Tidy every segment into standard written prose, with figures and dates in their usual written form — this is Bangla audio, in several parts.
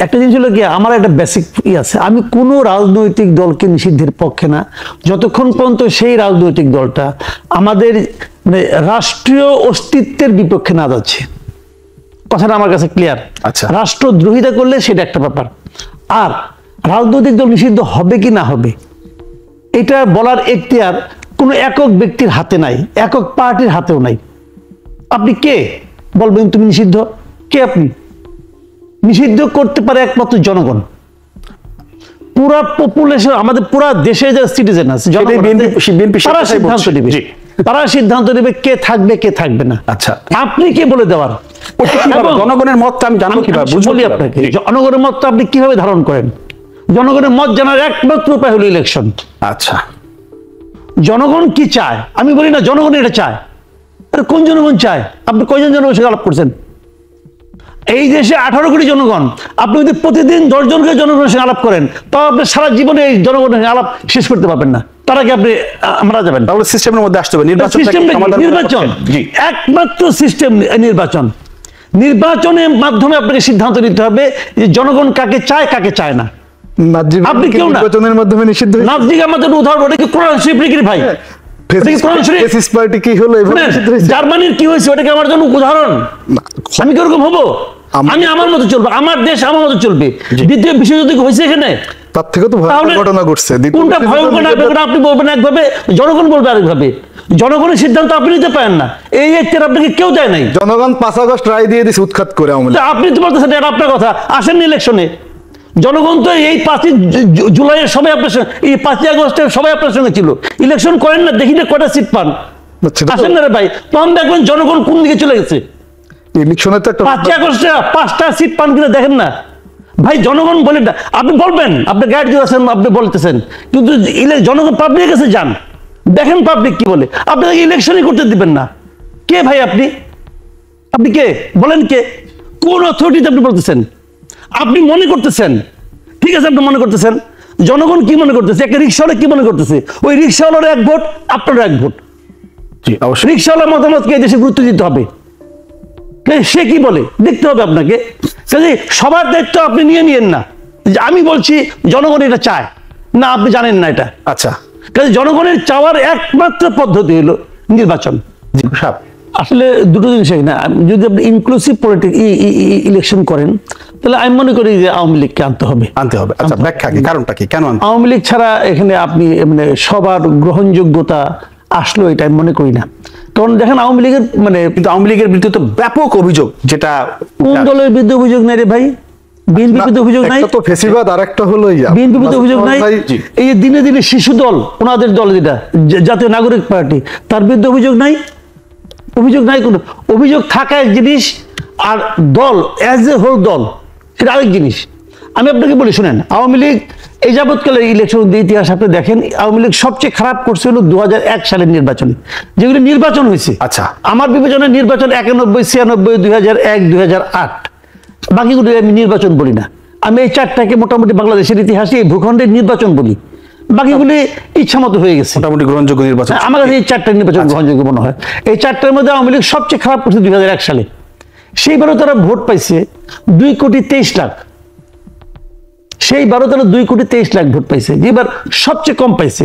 একটা জিনিস হলো কি, আমার একটা বেসিক আছে, আমি কোনো রাজনৈতিক দলকে নিষিদ্ধের পক্ষে না যতক্ষণ পর্যন্ত সেই রাজনৈতিক দলটা আমাদের মানে রাষ্ট্রীয় অস্তিত্বের বিপক্ষে না যাচ্ছে। কথাটা আমার কাছে ক্লিয়ার। আচ্ছা, রাষ্ট্রদ্রোহিতা করলে সেটা একটা ব্যাপার, আর রাজনৈতিক দল নিষিদ্ধ হবে কি না হবে এটা বলার এখতিয়ার কোনো একক ব্যক্তির হাতে নাই, একক পার্টির হাতেও নাই। আপনি কে বলবেন তুমি নিষিদ্ধ? কে আপনি? নিষিদ্ধ করতে পারে একমাত্র জনগণ। পুরা পপুলেশন, আমাদের পুরা দেশে যারা সিটিজেন আছে তারা সিদ্ধান্ত নেবে, তারা সিদ্ধান্ত নেবে কে থাকবে কে থাকবে না। আচ্ছা, আপনি কে বলে দেওয়ার? জনগণের মতটা আমি জানবো কিভাবে? বলি আপনাকে, জনগণের মতটা আপনি কিভাবে ধারণ করেন? জনগণের মত জানার একমাত্র উপায় হলো ইলেকশন। আচ্ছা, জনগণ কি চায় আমি বলি না, জনগণ এটা চায়। আরে কোন জনগণ চায়? আপনি কয়জন জনগণের সঙ্গে আলাপ করছেন? এই দেশে 18 কোটি জনগণ, আপনি যদি প্রতিদিন 10 জনকে জনগণের সঙ্গে আলাপ করেন তাও আপনি সারা জীবনে এই জনগণের সঙ্গে আলাপ শেষ করতে পারবেন না। তার আগে আপনি মারা যাবেন। তাহলে সিস্টেমের মধ্যে আসতে হবে নির্বাচন, একমাত্র সিস্টেম নির্বাচন। নির্বাচনের মাধ্যমে আপনাকে সিদ্ধান্ত নিতে হবে যে জনগণ কাকে চায় কাকে চায় না। আপনি কেউ না নির্বাচনের মাধ্যমে নিষিদ্ধ। নাজিক আমাদের উদাহরণ, ওটা কি কোরআন শরীফ নাকি ভাই? জার্মানির কি হয়েছে ওটাকে আমার জন্য উদাহরণ? আমি কিরকম হবো? আমি আমার মতো চলবো, আমার দেশ আমার মতো চলবে। দ্বিতীয় বিশ্বযুদ্ধ হয়েছে এখানে, তার থেকে তো ভয়ঙ্কর ঘটনা ঘটছে। কোনটা ভয়ঙ্কর আপনি বলবেন একভাবে, জনগণ বলবে আরেকভাবে। জনগণের সিদ্ধান্ত আপনি নিতে পারেন না, এই এখতিয়ার আপনাকে কেউ দেয় নাই। জনগণ 5 আগস্ট রায় দিয়ে দিয়েছে উৎখাত করে। আপনি তো বলতেছেন এটা আপনার কথা, আসেননি ইলেকশনে। জনগণ তো এই 5 জুলাইয়ের সবাই আপনার সঙ্গে, এই 5 আগস্টের সবাই আপনার সঙ্গে ছিল। ইলেকশন করেন না, দেখি না কয়টা সিট পান। আসেন না রে ভাই, তখন দেখবেন জনগণ কোন দিকে চলে গেছে। ইলেকশনে তো একটা 5 আগস্টে 5টা সিট পান কিনা দেখেন না ভাই। জনগণ বলে না, আপনি বলবেন, আপনি গাইড দিয়েছেন, আপনি বলতেছেন, কিন্তু জনগণ পাবলিকের কাছে যান, দেখেন পাবলিক কি বলে। আপনাকে ইলেকশনই করতে দিবেন না। কে ভাই আপনি? আপনি কে বলেন? কে? কোন অথরিটিতে আপনি বলতেছেন? আপনি মনে করতেছেন, ঠিক আছে, আপনি মনে করতেছেন, জনগণ কি মনে করতেছে? একটা রিক্সাওয়ালা কি মনে করতেছে? ওই রিক্সাওয়ালার 1 ভোট, আপনার 1 ভোট। রিক্সাওয়ালার মতামতকে এই দেশে গুরুত্ব দিতে হবে। সে কি বলে দেখতে হবে আপনাকে। সবার দায়িত্ব আপনি নিয়ে নিয়েন না। আমি বলছি জনগণ এটা চায় না, আপনি জানেন না এটা। আচ্ছা, কাজে জনগণের চাওয়ার একমাত্র পদ্ধতি হলো নির্বাচন। আসলে দুটো জিনিস না, যদি আপনি ইনক্লুসিভ ইলেকশন করেন তাহলে আমি মনে করি যে আওয়ামী লীগকে আনতে হবে। আচ্ছা, ব্যাখ্যা কি, কারণটা কি, কেন আওয়ামী লীগ ছাড়া এখানে আপনি মানে সবার গ্রহণযোগ্যতা আসলো এটা আমি মনে করি না। কারণ দেখেন আওয়ামী লীগের কিন্তু আওয়ামী লীগের বিরুদ্ধে তো ব্যাপক অভিযোগ, যেটা কোন দলের বিরুদ্ধে অভিযোগ নেই রে ভাই? বিএনপির বিরুদ্ধে অভিযোগ নাই তো ফেসিবাদ, আরেকটা হলো বিএনপির বিরুদ্ধে অভিযোগ নাই। এই যে দিনে দিনে শিশু দল, ওনাদের দল যেটা জাতীয় নাগরিক পার্টি, তার বিরুদ্ধে অভিযোগ নাই। অভিযোগ নাই কোনো। অভিযোগ থাকা এক জিনিস, আর দল অ্যাজ এ হোল দল সেটা আরেক জিনিস। আমি আপনাকে বলি শুনেন, আওয়ামী লীগ এই যাবৎকালে ইলেকশন ইতিহাস আপনি দেখেন, আওয়ামী লীগ সবচেয়ে খারাপ করছে হলো 2001 সালের নির্বাচনে, যেগুলি নির্বাচন হয়েছে। আচ্ছা, আমার বিবেচনায় নির্বাচন 91, 96, 2001, 2008, বাকিগুলো আমি নির্বাচন বলি না। আমি এই 4টাকে মোটামুটি বাংলাদেশের ইতিহাসে এই ভূখণ্ডের নির্বাচন বলি, বাকিগুলি ইচ্ছা মতো হয়ে গেছে। মোটামুটি গ্রহণযোগ্য নির্বাচন আমার কাছে এই 4টা নির্বাচন গ্রহণযোগ্য মনে হয়। এই 4টার মধ্যে আওয়ামী লীগ সবচেয়ে খারাপ করছে 2001 সালে। সেইবারও তারা ভোট পাইছে 2,23,00,000। সেইবারও তারা 2,23,00,000 ভোট পাইছে, যেবার সবচেয়ে কম পাইছে।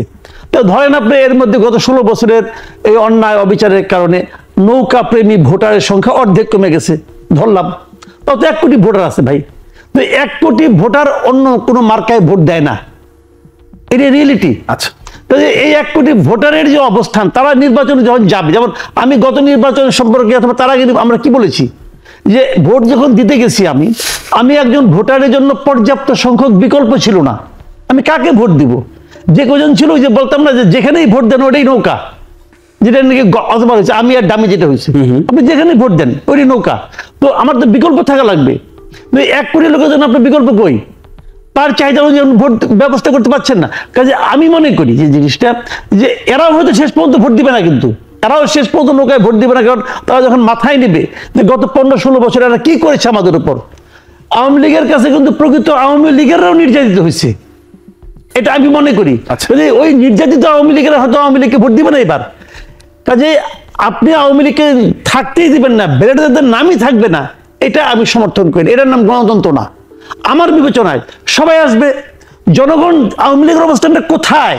তো ধরেন আপনি এর মধ্যে গত 16 বছরের এই অন্যায় অবিচারের কারণে নৌকা প্রেমী ভোটারের সংখ্যা অর্ধেক কমে গেছে ধরলাম, তত 1 কোটি ভোটার আছে ভাই। তো 1 কোটি ভোটার অন্য কোনো মার্কায় ভোট দেয় না, এটা রিয়েলিটি। আচ্ছা, এই 1 কোটি ভোটারের যে অবস্থান, তারা নির্বাচনে যখন যাবে, যেমন আমি গত নির্বাচন সম্পর্কে অথবা তার আগে আমরা কি বলেছি যে ভোট যখন দিতে গেছি আমি একজন ভোটারের জন্য পর্যাপ্ত সংখ্যক বিকল্প ছিল না। আমি কাকে ভোট দিব? যে কজন ছিল যে বলতাম না যে যেখানেই ভোট দেন ওটাই নৌকা, যেটা নাকি অথবা হয়েছে আমি আর দামি যেটা হয়েছে, আপনি যেখানে ভোট দেন ওই নৌকা। তো আমার তো বিকল্প থাকা লাগবে। 1 কোটি লোকের জন্য আপনার বিকল্প কই? তার চাহিদা অনুযায়ী ভোট ব্যবস্থা করতে পারছেন না। কাজে আমি মনে করি যে জিনিসটা, যে এরাও হয়তো শেষ পর্যন্ত ভোট দিবে না, কিন্তু এরাও শেষ পর্যন্ত নৌকায় ভোট দিবে না। কারণ তারা যখন মাথায় নেবে যে গত 15-16 বছর এরা কি করেছে আমাদের উপর। আওয়ামী লীগের কাছে কিন্তু প্রকৃত আওয়ামী লীগেরাও নির্যাতিত হয়েছে, এটা আমি মনে করি। ওই নির্যাতিত আওয়ামী লীগেরা হয়তো আওয়ামী লীগকে ভোট দিবে না এবার। কাজে আপনি আওয়ামী লীগকে থাকতেই দিবেন না, বেড়ে নামই থাকবে না, এটা আমি সমর্থন করি। এটার নাম গণতন্ত্র না। আমার বিবেচনায় সবাই আসবে। জনগণ আওয়ামী লীগের অবস্থানটা কোথায়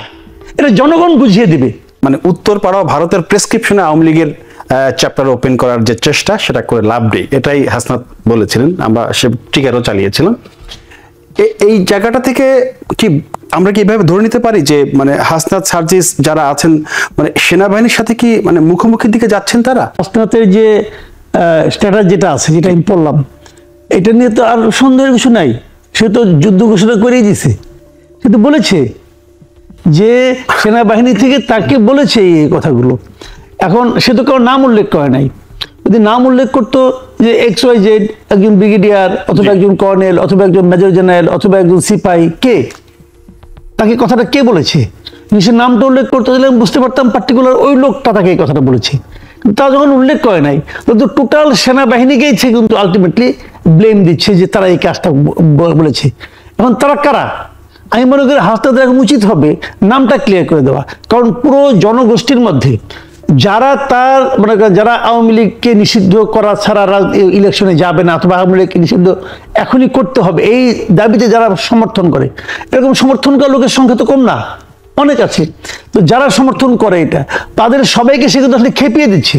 এটা জনগণ বুঝিয়ে দিবে। মানে উত্তরপাড়া ভারতের প্রেসক্রিপশনে আওয়ামী লীগের চ্যাপ্টার ওপেন করার যে চেষ্টা সেটা করে লাভ নেই, এটাই হাসনাত বলেছিলেন, আমরা সে টিকারও চালিয়েছিলাম। এই জায়গাটা থেকে কি আমরা কি এভাবে ধরে নিতে পারি যে মানে হাসনাত সার্জিস যারা আছেন মানে সেনাবাহিনীর সাথে কি মানে মুখোমুখির দিকে যাচ্ছেন তারা? হাসনাতের যে স্ট্যাটাস যেটা আছে, যেটা আমি পড়লাম, এটা নিয়ে তো আর সন্দেহের কিছু নাই। সে তো যুদ্ধ ঘোষণা করেই দিছে। সে তো বলেছে যে সেনাবাহিনী থেকে তাকে বলেছে এই কথাগুলো। এখন সে তো কারো নাম উল্লেখ করে নাই। যদি নাম উল্লেখ করতো যে XYZ, একজন ব্রিগেডিয়ার অথবা একজন কর্নেল অথবা একজন মেজর জেনারেল অথবা একজন সিপাহি, কে তাকে কথাটা কে বলেছে, যদি সে নামটা উল্লেখ করতো তাহলে আমি বুঝতে পারতাম পার্টিকুলার ওই লোকটা তাকে এই কথাটা বলেছে। কিন্তু তা যখন উল্লেখ করে নাই, তো টোটাল সেনাবাহিনীকেই সে কিন্তু আলটিমেটলি ব্লেম দিচ্ছে যে তারা এই কাজটা বলেছে। এখন তারা কারা? আমি মনে করি হাসনাতের এখন উচিত হবে নামটা ক্লিয়ার করে দেওয়া, কারণ পুরো জনগোষ্ঠীর মধ্যে যারা তার মানে যারা আওয়ামী লীগকে নিষিদ্ধ করা ছাড়া ইলেকশনে যাবে না অথবা আওয়ামী লীগকে নিষিদ্ধ এখনই করতে হবে এই দাবিতে যারা সমর্থন করে, এরকম সমর্থন করার লোকের সংখ্যা তো কম না, অনেক আছে। তো যারা সমর্থন করে এটা, তাদের সবাইকে সে কিন্তু আসলে খেপিয়ে দিচ্ছে।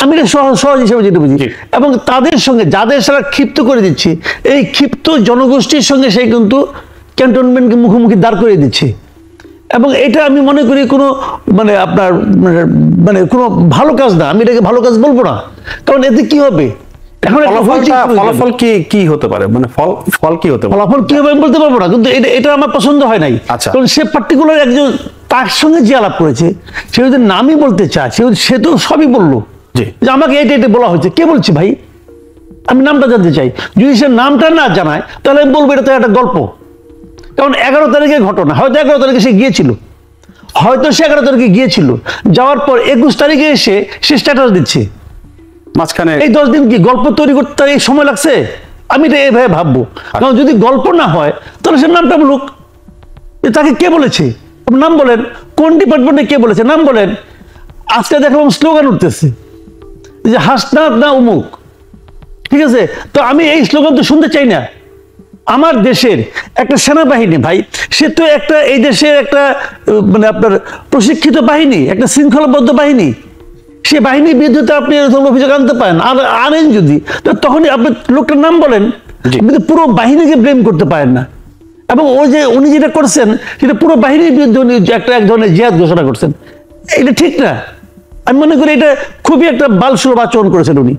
আমি এটা সহজ হিসেবে যেটা বুঝি। এবং তাদের সঙ্গে যাদের সারা ক্ষিপ্ত করে দিচ্ছে, এই ক্ষিপ্ত জনগোষ্ঠীর সঙ্গে সে কিন্তু ক্যান্টনমেন্টকে মুখোমুখি দাঁড় করিয়ে দিচ্ছে। এবং এটা আমি মনে করি কোনো মানে আপনার মানে কোনো ভালো কাজ না। আমি এটাকে ভালো কাজ বলবো না, কারণ এতে কি হবে, এখন ফলাফল কি হতে পারে, মানে ফল কি হতে পারে, ফলাফল কি হবে আমি বলতে পারবো না, কিন্তু এটা আমার পছন্দ হয় নাই। আচ্ছা। কারণ সে পার্টিকুলার একজন তার সঙ্গে যে আলাপ করেছে, সে যদি নামই বলতে চায়, সে তো সবই বললো যে আমাকে এটা বলা হয়েছে। কে বলছে ভাই? আমি নামটা জানতে চাই। যদি সে নামটা না জানায় তাহলে আমি বলবো এটা তো একটা গল্প। কারণ 11 তারিখের ঘটনা, হয়তো 11 তারিখে সে গিয়েছিল, হয়তো সে 11 তারিখে গিয়েছিল, যাওয়ার পর 21 তারিখে এসে সে স্ট্যাটাস দিচ্ছে। মাঝখানে এই 10 দিন কি গল্প তৈরি করতে এই সময় লাগছে? আমি এটা এইভাবে ভাববো। কারণ যদি গল্প না হয় তাহলে সে নামটা বলুক, তাকে কে বলেছে নাম বলেন, কোন ডিপার্টমেন্টে কে বলেছে নাম বলেন। আজকে দেখলাম স্লোগান উঠতেছে যে হাসনাত না অমুক, ঠিক আছে? তো আমি এই স্লোগান তো শুনতে চাই না। আমার দেশের একটা সেনাবাহিনী ভাই, সে তো একটা এই দেশের একটা মানে আপনার প্রশিক্ষিত বাহিনী, একটা শৃঙ্খলাবদ্ধ বাহিনী। সে বাহিনীর বিরুদ্ধে তো আপনি অভিযোগ আনতে পারেন, আর আনেন যদি তখনই আপনি লোকটার নাম বলেন, কিন্তু পুরো বাহিনীকে ব্লেম করতে পারেন না। এবং ওই যে উনি যেটা করছেন সেটা পুরো বাহিনীর বিরুদ্ধে উনি এক ধরনের জিহাদ ঘোষণা করছেন, এটা ঠিক না। আমি মনে করি এটা খুবই একটা বালসুলভ আচরণ করেছেন উনি।